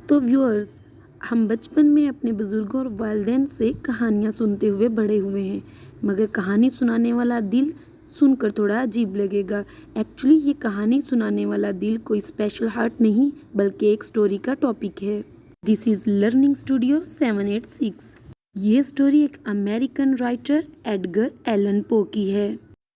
تو व्यूअर्स, हम बचपन में अपने बुजुर्गों और वालिदैन से कहानियाँ सुनते हुए बड़े हुए हैं, मगर कहानी सुनाने वाला दिल सुनकर थोड़ा अजीब लगेगा। एक्चुअली ये कहानी सुनाने वाला दिल कोई स्पेशल हार्ट नहीं, बल्कि एक स्टोरी का टॉपिक है। This is learning studio 786। ये स्टोरी एक American writer Edgar Allan Poe की है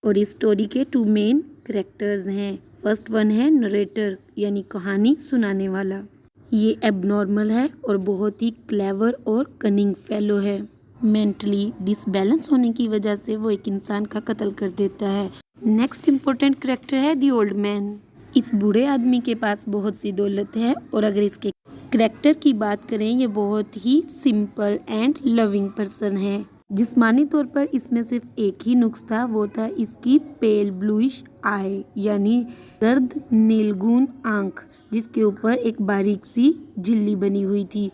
और इस स्टोरी के 2 मेन कैरेक्टर्स हैं। फर्स्ट वन है नरेटर, यानी कहानी सुनाने वाला। ये एबनॉर्मल है और बहुत ही क्लेवर और कनिंग फेलो है। मेंटली डिसबैलेंस होने की वजह से वो एक इंसान का कत्ल कर देता है। नेक्स्ट इम्पोर्टेंट कैरेक्टर है द ओल्ड मैन। इस बूढ़े आदमी के पास बहुत सी दौलत है और अगर इसके कैरेक्टर की बात करें, ये बहुत ही सिंपल एंड लविंग पर्सन है। जिस्मानी तौर पर इसमें सिर्फ एक ही नुक्स था, वो था इसकी पेल ब्लूइश आई, यानी सर्द नीलगुन आंख, जिसके ऊपर एक बारीक सी झिल्ली बनी हुई थी।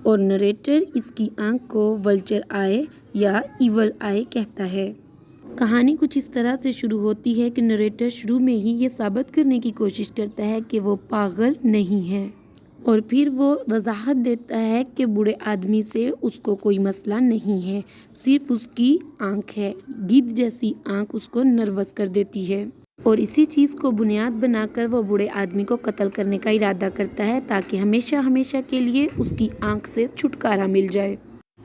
और नरेटर इसकी आंख को वल्चर आई या इवल आई कहता है। कहानी कुछ इस तरह से शुरू होती है कि नरेटर शुरू में ही ये साबित करने की कोशिश करता है कि वो पागल नहीं है और फिर वो वजाहत देता है कि बूढ़े आदमी से उसको कोई मसला नहीं है, सिर्फ उसकी आंख है। गिद्ध जैसी आंख उसको नर्वस कर देती है और इसी चीज़ को बुनियाद बनाकर वो बूढ़े आदमी को कत्ल करने का इरादा करता है ताकि हमेशा हमेशा के लिए उसकी आंख से छुटकारा मिल जाए।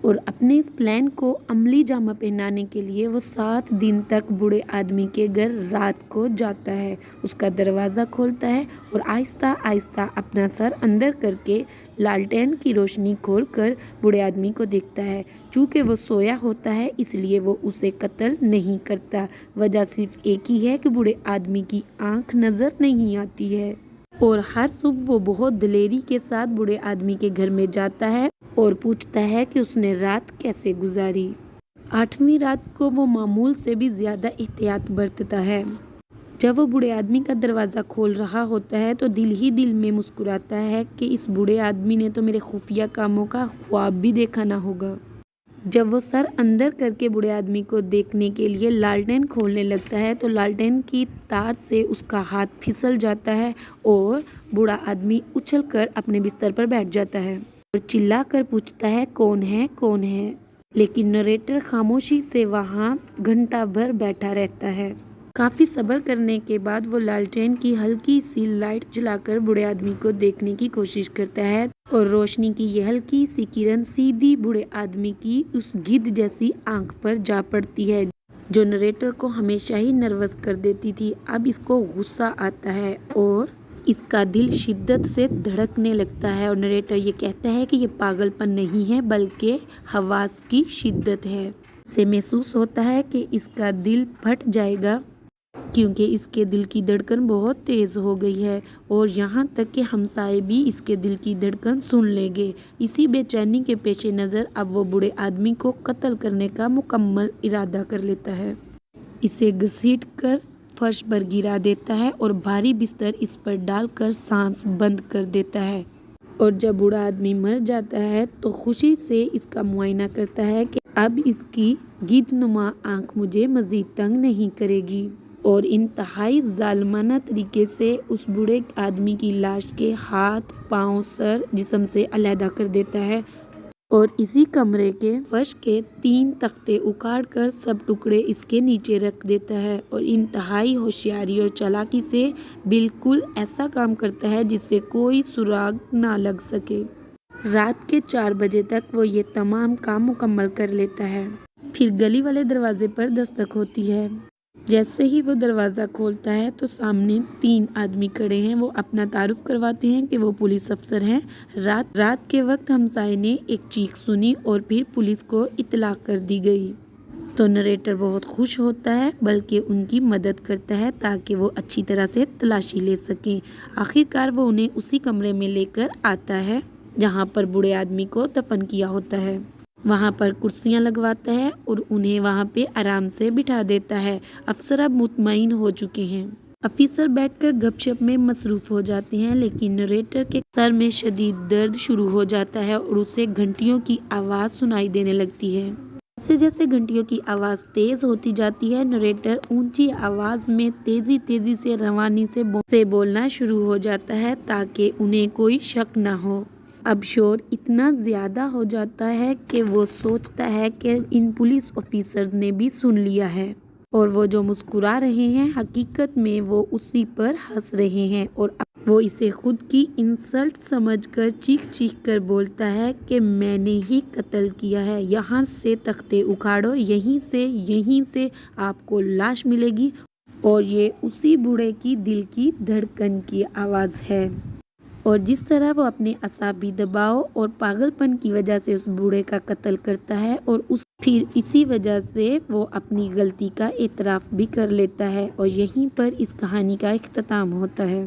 और अपने इस प्लान को अमली जामा पहनाने के लिए वो 7 दिन तक बूढ़े आदमी के घर रात को जाता है, उसका दरवाज़ा खोलता है और आहिस्ता आहिस्ता अपना सर अंदर करके लालटेन की रोशनी खोलकर बूढ़े आदमी को देखता है। चूँकि वो सोया होता है इसलिए वो उसे कत्ल नहीं करता। वजह सिर्फ एक ही है कि बूढ़े आदमी की आंख नज़र नहीं आती है। और हर सुबह वो बहुत दिलेरी के साथ बूढ़े आदमी के घर में जाता है और पूछता है कि उसने रात कैसे गुजारी। 8वीं रात को वो मामूल से भी ज़्यादा एहतियात बरतता है। जब वो बूढ़े आदमी का दरवाज़ा खोल रहा होता है तो दिल ही दिल में मुस्कुराता है कि इस बूढ़े आदमी ने तो मेरे खुफिया कामों का ख्वाब भी देखा ना होगा। जब वो सर अंदर करके बूढ़े आदमी को देखने के लिए लालटेन खोलने लगता है तो लालटेन की तार से उसका हाथ फिसल जाता है और बूढ़ा आदमी उछलकर अपने बिस्तर पर बैठ जाता है और चिल्लाकर पूछता है कौन है कौन है। लेकिन नरेटर खामोशी से वहाँ घंटा भर बैठा रहता है। काफ़ी सब्र करने के बाद वो लालटेन की हल्की सी लाइट जलाकर बूढ़े आदमी को देखने की कोशिश करता है और रोशनी की यह हल्की सी किरण सीधी बूढ़े आदमी की उस गिद्ध जैसी आंख पर जा पड़ती है जो नरेटर को हमेशा ही नर्वस कर देती थी। अब इसको गुस्सा आता है और इसका दिल शिद्दत से धड़कने लगता है और नरेटर ये कहता है कि ये पागलपन नहीं है बल्कि हवास की शिद्दत है। इसे महसूस होता है कि इसका दिल फट जाएगा क्योंकि इसके दिल की धड़कन बहुत तेज़ हो गई है और यहाँ तक कि हमसाए भी इसके दिल की धड़कन सुन लेंगे। इसी बेचैनी के पेश नज़र अब वो बूढ़े आदमी को कत्ल करने का मुकम्मल इरादा कर लेता है। इसे घसीट कर फर्श पर गिरा देता है और भारी बिस्तर इस पर डालकर सांस बंद कर देता है। और जब बूढ़ा आदमी मर जाता है तो खुशी से इसका मुआयना करता है कि अब इसकी गिद्धनुमा आंख मुझे मज़ीद तंग नहीं करेगी और इंतहाई जालिमाना तरीके से उस बूढ़े आदमी की लाश के हाथ, पाँव, सर, जिस्म से अलहदा कर देता है और इसी कमरे के फर्श के 3 तख्ते उखाड़ कर सब टुकड़े इसके नीचे रख देता है और इंतहाई होशियारी और चालाकी से बिल्कुल ऐसा काम करता है जिससे कोई सुराग ना लग सके। रात के 4 बजे तक वो ये तमाम काम मुकम्मल कर लेता है। फिर गली वाले दरवाजे पर दस्तक होती है। जैसे ही वो दरवाज़ा खोलता है तो सामने 3 आदमी खड़े हैं। वो अपना तारुफ करवाते हैं कि वो पुलिस अफसर हैं। रात के वक्त हमसाये ने एक चीख सुनी और फिर पुलिस को इत्तला कर दी गई। तो नरेटर बहुत खुश होता है, बल्कि उनकी मदद करता है ताकि वो अच्छी तरह से तलाशी ले सकें। आखिरकार वो उन्हें उसी कमरे में लेकर आता है जहाँ पर बूढ़े आदमी को दफन किया होता है। वहाँ पर कुर्सियाँ लगवाता है और उन्हें वहाँ पे आराम से बिठा देता है। अफसर अब मुतमईन हो चुके हैं। अफसर बैठकर गपशप में मसरूफ़ हो जाते हैं, लेकिन नरेटर के सर में शदीद दर्द शुरू हो जाता है और उसे घंटियों की आवाज़ सुनाई देने लगती है। जैसे जैसे घंटियों की आवाज़ तेज़ होती जाती है, नरेटर ऊंची आवाज़ में तेज़ी से रवानी से बोलना शुरू हो जाता है ताकि उन्हें कोई शक ना हो। اب شور اتنا زیادہ ہو جاتا ہے کہ وہ سوچتا ہے کہ ان پولیس آفیسرز نے بھی سن لیا ہے، اور وہ جو مسکرا رہے ہیں حقیقت میں وہ اسی پر ہنس رہے ہیں، اور وہ اسے خود کی انسلٹ سمجھ کر چیخ چیخ کر بولتا ہے کہ میں نے ہی قتل کیا ہے، یہاں سے تختے اکھاڑو، یہیں سے آپ کو لاش ملے گی۔ اور یہ اسی بوڑھے کی دل کی دھڑکن کی آواز ہے، اور جس طرح وہ اپنے اعصابی دباؤ اور پاگل پن کی وجہ سے اس بوڑھے کا قتل کرتا ہے، اور پھر اسی وجہ سے وہ اپنی غلطی کا اعتراف بھی کر لیتا ہے، اور یہیں پر اس کہانی کا اختتام ہوتا ہے۔